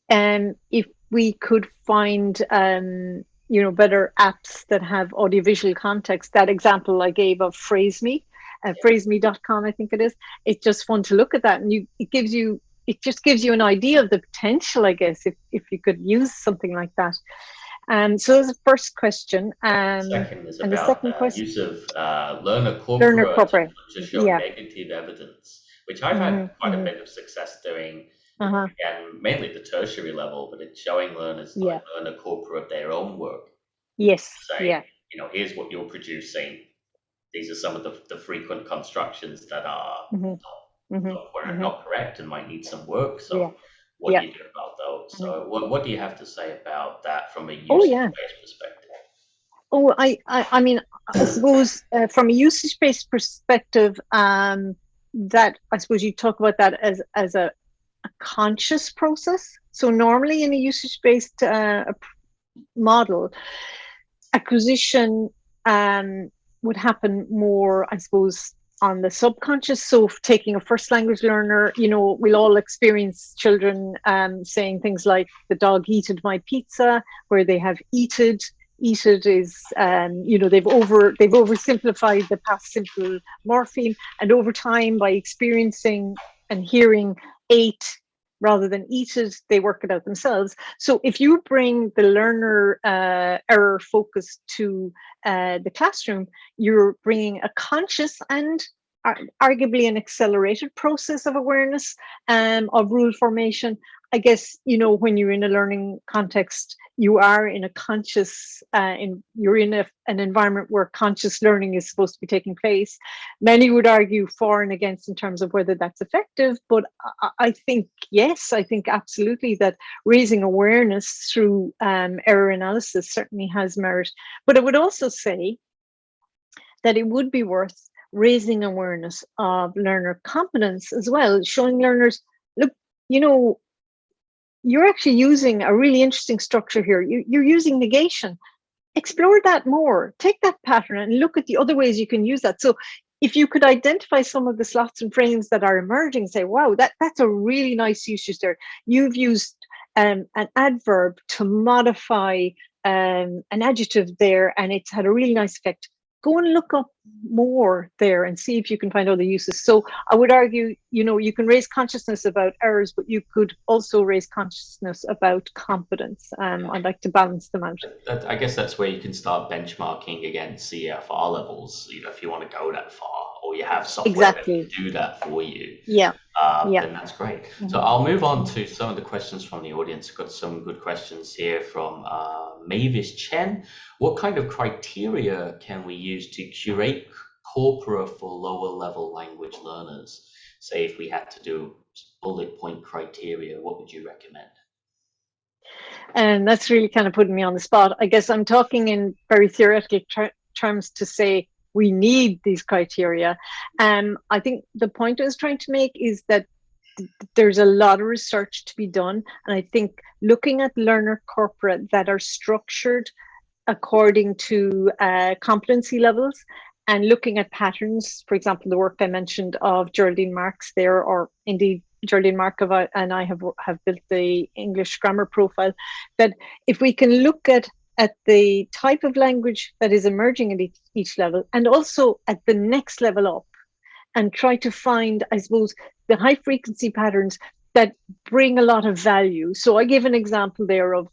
if we could find you know, better apps that have audiovisual context, that example I gave of PhraseMe, phraseme.com, I think it is, it's just fun to look at that, and it just gives you an idea of the potential, I guess, if you could use something like that. So that's the first question. Second is and about the second question, use of learner corpora to show yeah. negative evidence, which I've had quite a bit of success doing. Again, mainly at the tertiary level, but it's showing learners like learner corpora their own work. Yes. Saying, you know, here's what you're producing. These are some of the frequent constructions that are not correct and might need some work. So what do you do about those? So what do you have to say about that from a usage-based perspective? Oh, I mean, I suppose from a usage-based perspective, that I suppose you talk about that as a conscious process. So normally in a usage-based model, acquisition would happen more, I suppose, on the subconscious. So taking a first language learner, you know, we'll all experience children saying things like, the dog eated my pizza, where they have eated. Eated is, you know, they've oversimplified the past simple morpheme, and over time, by experiencing and hearing ate rather than eated, they work it out themselves. So if you bring the learner error focus to the classroom, you're bringing a conscious and arguably an accelerated process of awareness of rule formation. I guess, you know, when you're in a learning context, you are in a conscious, you're in an environment where conscious learning is supposed to be taking place. Many would argue for and against in terms of whether that's effective, but I think, yes, I think absolutely that raising awareness through error analysis certainly has merit. But I would also say that it would be worth raising awareness of learner competence as well, showing learners you're actually using a really interesting structure here. You're using negation. Explore that more. Take that pattern and look at the other ways you can use that. So if you could identify some of the slots and frames that are emerging, say, wow, that's a really nice usage there. You've used an adverb to modify an adjective there, and it's had a really nice effect. Go and look up more there and see if you can find other uses. So I would argue, you can raise consciousness about errors, but you could also raise consciousness about competence. I'd like to balance them out. I guess that's where you can start benchmarking against CFR levels, if you want to go that far, or you have software that can do that for you. Yeah. Then that's great. So I'll move on to some of the questions from the audience. I've got some good questions here from Mavis Chen. What kind of criteria can we use to curate corpora for lower level language learners? Say if we had to do bullet point criteria, what would you recommend? And that's really kind of putting me on the spot. I guess I'm talking in very theoretical terms to say we need these criteria. I think the point I was trying to make is that there's a lot of research to be done. And I think looking at learner corpora that are structured according to competency levels and looking at patterns, for example, the work I mentioned of Geraldine Marks there, or indeed Geraldine Mark and I have built the English grammar profile, that if we can look at the type of language that is emerging at each level, and also at the next level up, and try to find, I suppose, the high frequency patterns that bring a lot of value. So I gave an example there of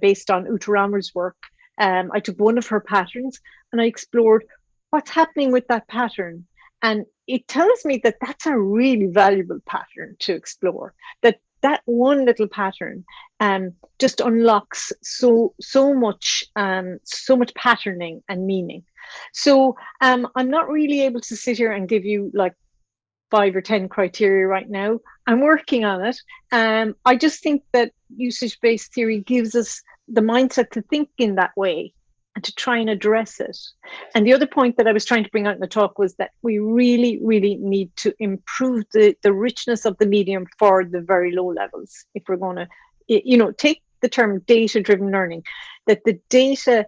based on Uta Ramer's work. I took one of her patterns and I explored what's happening with that pattern. And it tells me that that's a really valuable pattern to explore, that one little pattern just unlocks so much patterning and meaning. So I'm not really able to sit here and give you like 5 or 10 criteria right now. I'm working on it. I just think that usage-based theory gives us the mindset to think in that way and to try and address it. And the other point that I was trying to bring out in the talk was that we really, really need to improve the richness of the medium for the very low levels. If we're going to, take the term data-driven learning, that the data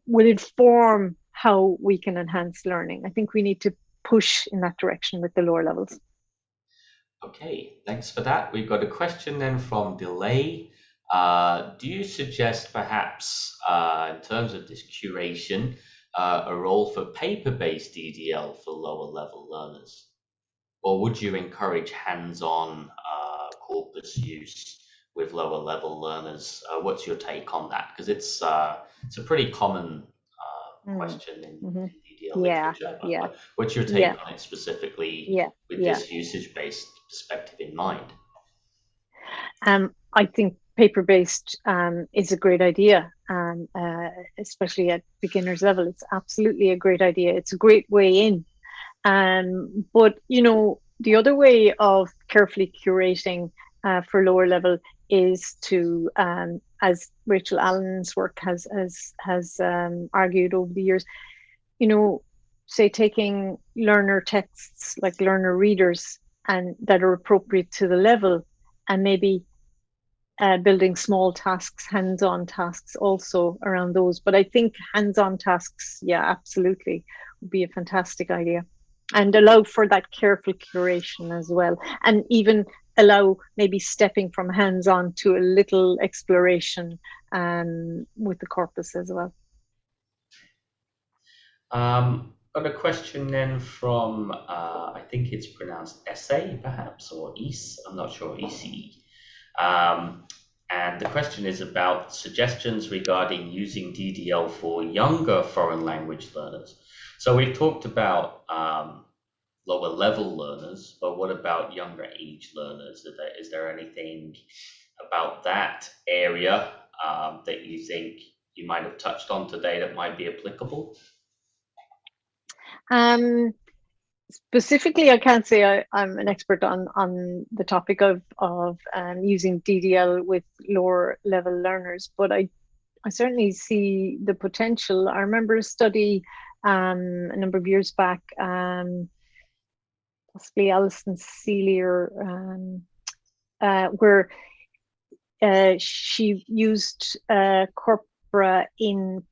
will inform how we can enhance learning. I think we need to push in that direction with the lower levels. Okay, thanks for that. We've got a question then from Delay. Do you suggest perhaps, in terms of this curation, a role for paper-based DDL for lower level learners? Or would you encourage hands-on corpus use with lower level learners? What's your take on that? Because it's a pretty common question in DDL literature. But what's your take on it specifically with this usage-based perspective in mind? I think paper-based is a great idea, especially at beginner's level. It's absolutely a great idea. It's a great way in. But, the other way of carefully curating for lower level is to, as Rachel Allen's work has argued over the years, say taking learner texts like learner readers and that are appropriate to the level, and maybe building small tasks, hands-on tasks also around those. But I think hands-on tasks, absolutely, would be a fantastic idea, and allow for that careful curation as well, and even allow maybe stepping from hands-on to a little exploration with the corpus as well. Got a question then from, I think it's pronounced essay perhaps, or ECE, I'm not sure, ECE. And the question is about suggestions regarding using DDL for younger foreign language learners. So we've talked about lower level learners, but what about younger age learners? Is there anything about that area that you think you might have touched on today that might be applicable? Specifically, I can't say I'm an expert on the topic of using DDL with lower level learners, but I certainly see the potential. I remember a study a number of years back, possibly Alison Seeley or where she used Corpora in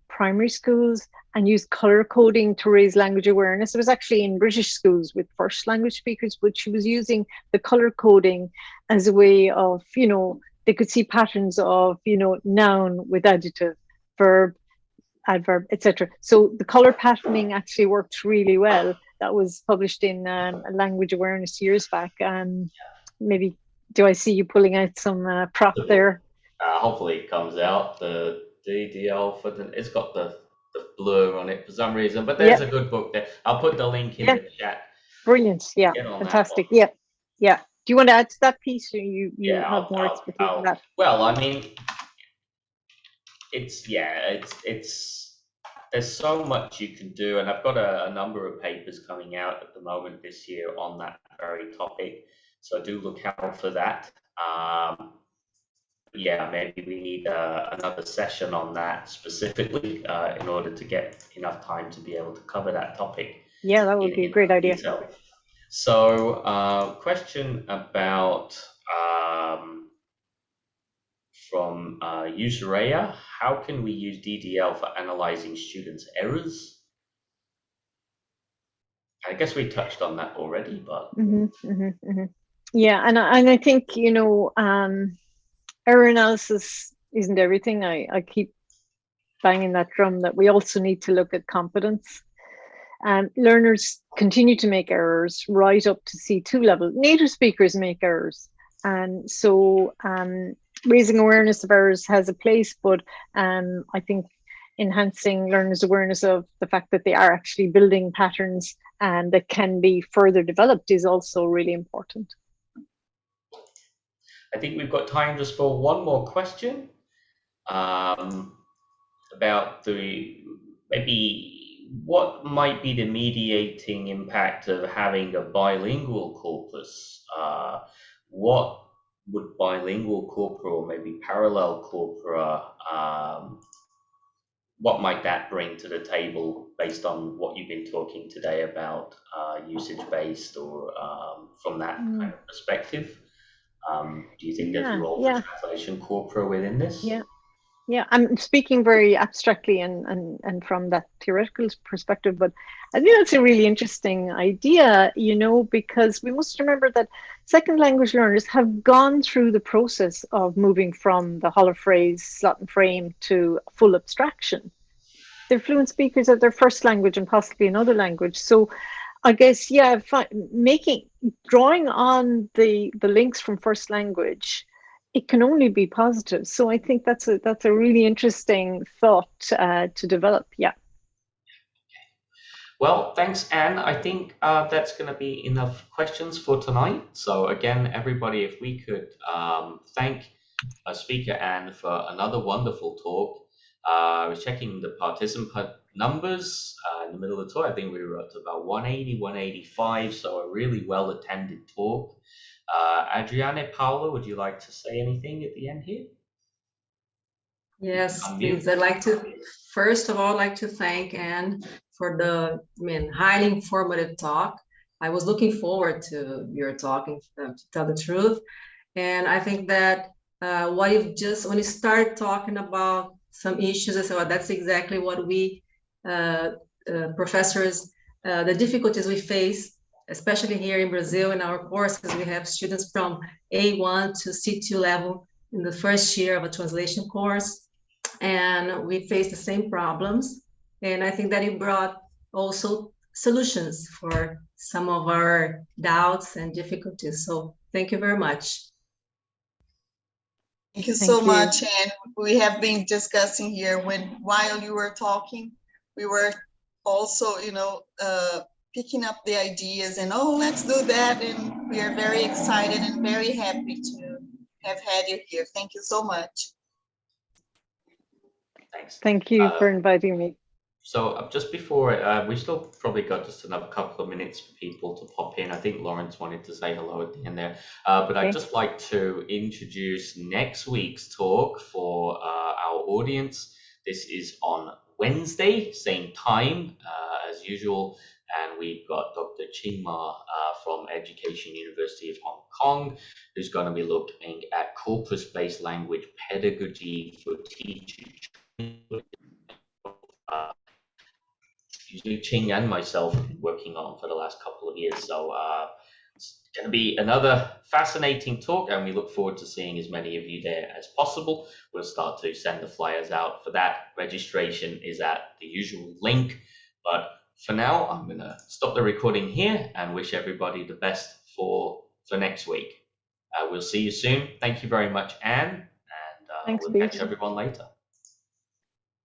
primary schools and used color coding to raise language awareness. It was actually in British schools with first language speakers, but she was using the color coding as a way of, they could see patterns of, noun with adjective, verb, adverb, etc. So the color patterning actually worked really well. That was published in language awareness years back. Maybe, do I see you pulling out some prop there? Hopefully it comes out. The DDL it's got the blur on it for some reason, but there's a good book there. I'll put the link in the chat. Brilliant. Yeah. Fantastic. Yeah. Yeah. Do you want to add to that piece, or you have more expertise on that? Well, I mean, it's there's so much you can do, and I've got a number of papers coming out at the moment this year on that very topic, so do look out for that. Yeah, maybe we need another session on that specifically in order to get enough time to be able to cover that topic. Yeah, that would be a great idea. Detail. So, question about from Userea, how can we use DDL for analyzing students' errors? I guess we touched on that already, but yeah, and I think error analysis isn't everything. I keep banging that drum that we also need to look at competence. Learners continue to make errors right up to C2 level. Native speakers make errors, and so raising awareness of errors has a place, but I think enhancing learners' awareness of the fact that they are actually building patterns and that can be further developed is also really important. I think we've got time just for one more question about maybe what might be the mediating impact of having a bilingual corpus. What would bilingual corpora or maybe parallel corpora, what might that bring to the table based on what you've been talking today about usage-based or from that kind of perspective? Do you think there's a role for translation corpora within this? Yeah, I'm speaking very abstractly and from that theoretical perspective, but I think that's a really interesting idea, because we must remember that second language learners have gone through the process of moving from the hollow phrase, slot and frame to full abstraction. They're fluent speakers of their first language and possibly another language. So I guess, drawing on the links from first language, it can only be positive. So I think that's a really interesting thought to develop. Yeah. Well, thanks, Anne. I think that's going to be enough questions for tonight. So again, everybody, if we could thank Speaker Anne for another wonderful talk. I was checking the participant numbers in the middle of the talk. I think we were up to about 180, 185. So a really well-attended talk. Adriana, Paula, would you like to say anything at the end here? Yes, please. I'd like to, first of all, thank Anne for the, highly informative talk. I was looking forward to your talking, to tell the truth. And I think that when you start talking about some issues, I said, well, that's exactly what we professors, the difficulties we face, especially here in Brazil in our courses. We have students from A1 to C2 level in the first year of a translation course, and we face the same problems. And I think that you brought also solutions for some of our doubts and difficulties. So thank you very much. Thank you so much. And we have been discussing here while you were talking, we were also, picking up the ideas and, let's do that. And we are very excited and very happy to have had you here. Thank you so much. Thanks. Thank you for inviting me. So just before, we still probably got just another couple of minutes for people to pop in. I think Lawrence wanted to say hello at the end there. But I'd just like to introduce next week's talk for our audience. This is on Wednesday, same time as usual and we've got Dr. Ching Ma from Education University of Hong Kong, who's going to be looking at corpus-based language pedagogy for teachers. Ching and myself have been working on for the last couple of years. So it's going to be another fascinating talk, and we look forward to seeing as many of you there as possible. We'll start to send the flyers out for that. Registration is at the usual link. But for now, I'm going to stop the recording here and wish everybody the best for next week. We'll see you soon. Thank you very much, Anne, and Thanks, we'll catch Pete. everyone later.